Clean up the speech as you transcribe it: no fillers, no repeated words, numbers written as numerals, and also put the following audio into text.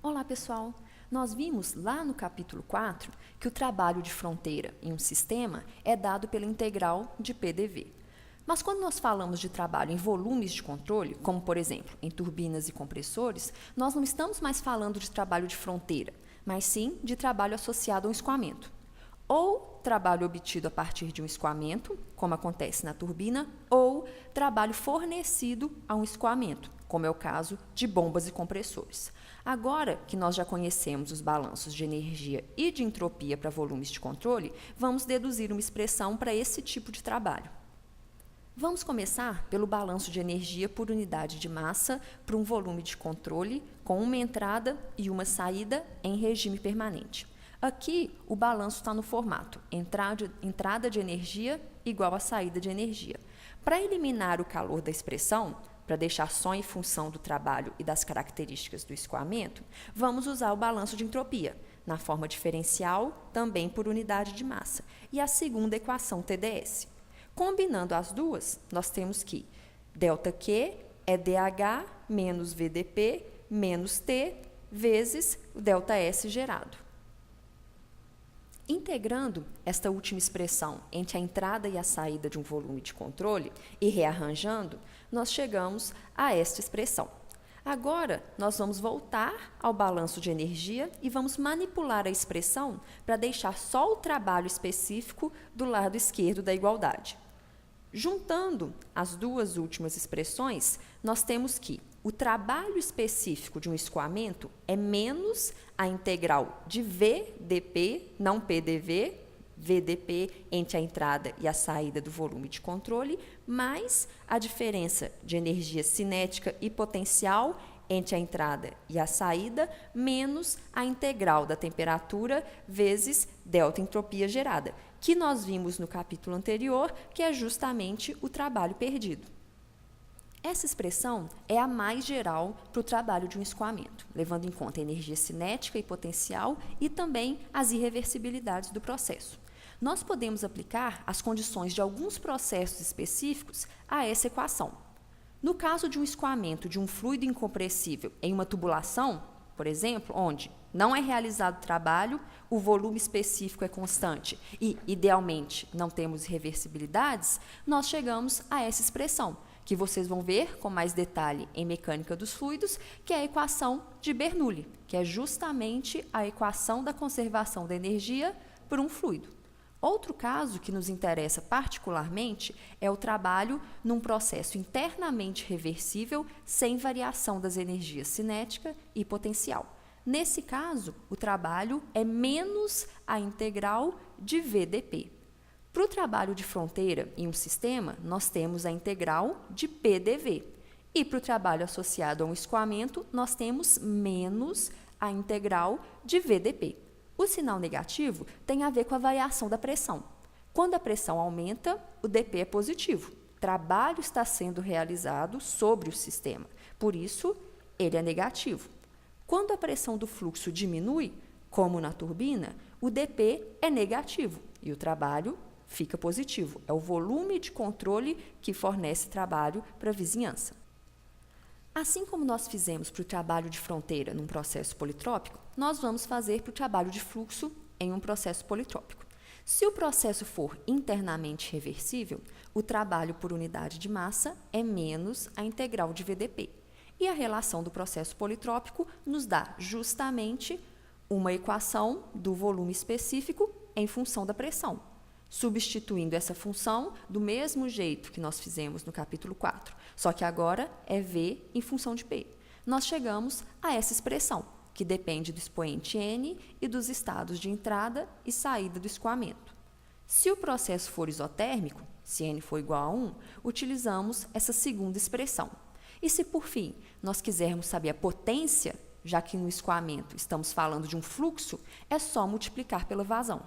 Olá, pessoal! Nós vimos lá no capítulo 4 que o trabalho de fronteira em um sistema é dado pela integral de PDV. Mas quando nós falamos de trabalho em volumes de controle, como por exemplo em turbinas e compressores, nós não estamos mais falando de trabalho de fronteira, mas sim de trabalho associado a um escoamento. Ou trabalho obtido a partir de um escoamento, como acontece na turbina, ou trabalho fornecido a um escoamento, como é o caso de bombas e compressores. Agora que nós já conhecemos os balanços de energia e de entropia para volumes de controle, vamos deduzir uma expressão para esse tipo de trabalho. Vamos começar pelo balanço de energia por unidade de massa para um volume de controle com uma entrada e uma saída em regime permanente. Aqui, o balanço está no formato entrada de energia igual a saída de energia. Para eliminar o calor da expressão, para deixar só em função do trabalho e das características do escoamento, vamos usar o balanço de entropia, na forma diferencial, também por unidade de massa, e a segunda equação TdS. Combinando as duas, nós temos que ΔQ é dH menos VdP menos T vezes o ΔS gerado. Integrando esta última expressão entre a entrada e a saída de um volume de controle e rearranjando, nós chegamos a esta expressão. Agora, nós vamos voltar ao balanço de energia e vamos manipular a expressão para deixar só o trabalho específico do lado esquerdo da igualdade. Juntando as duas últimas expressões, nós temos que o trabalho específico de um escoamento é menos a integral de VdP, não PDV, VdP entre a entrada e a saída do volume de controle, mais a diferença de energia cinética e potencial entre a entrada e a saída, menos a integral da temperatura vezes delta entropia gerada, que nós vimos no capítulo anterior, que é justamente o trabalho perdido. Essa expressão é a mais geral para o trabalho de um escoamento, levando em conta a energia cinética e potencial e também as irreversibilidades do processo. Nós podemos aplicar as condições de alguns processos específicos a essa equação. No caso de um escoamento de um fluido incompressível em uma tubulação, por exemplo, onde não é realizado trabalho, o volume específico é constante e, idealmente, não temos irreversibilidades, nós chegamos a essa expressão, que vocês vão ver com mais detalhe em mecânica dos fluidos, que é a equação de Bernoulli, que é justamente a equação da conservação da energia por um fluido. Outro caso que nos interessa particularmente é o trabalho num processo internamente reversível sem variação das energias cinética e potencial. Nesse caso, o trabalho é menos a integral de VdP. Para o trabalho de fronteira em um sistema, nós temos a integral de PDV. E para o trabalho associado a um escoamento, nós temos menos a integral de VdP. O sinal negativo tem a ver com a variação da pressão. Quando a pressão aumenta, o dP é positivo. Trabalho está sendo realizado sobre o sistema, por isso ele é negativo. Quando a pressão do fluxo diminui, como na turbina, o dP é negativo e o trabalho fica positivo. É o volume de controle que fornece trabalho para a vizinhança. Assim como nós fizemos para o trabalho de fronteira num processo politrópico, nós vamos fazer para o trabalho de fluxo em um processo politrópico. Se o processo for internamente reversível, o trabalho por unidade de massa é menos a integral de VdP. E a relação do processo politrópico nos dá justamente uma equação do volume específico em função da pressão, substituindo essa função do mesmo jeito que nós fizemos no capítulo 4, só que agora é V em função de P. Nós chegamos a essa expressão, que depende do expoente N e dos estados de entrada e saída do escoamento. Se o processo for isotérmico, se N for igual a 1, utilizamos essa segunda expressão. E se, por fim, nós quisermos saber a potência, já que no escoamento estamos falando de um fluxo, é só multiplicar pela vazão.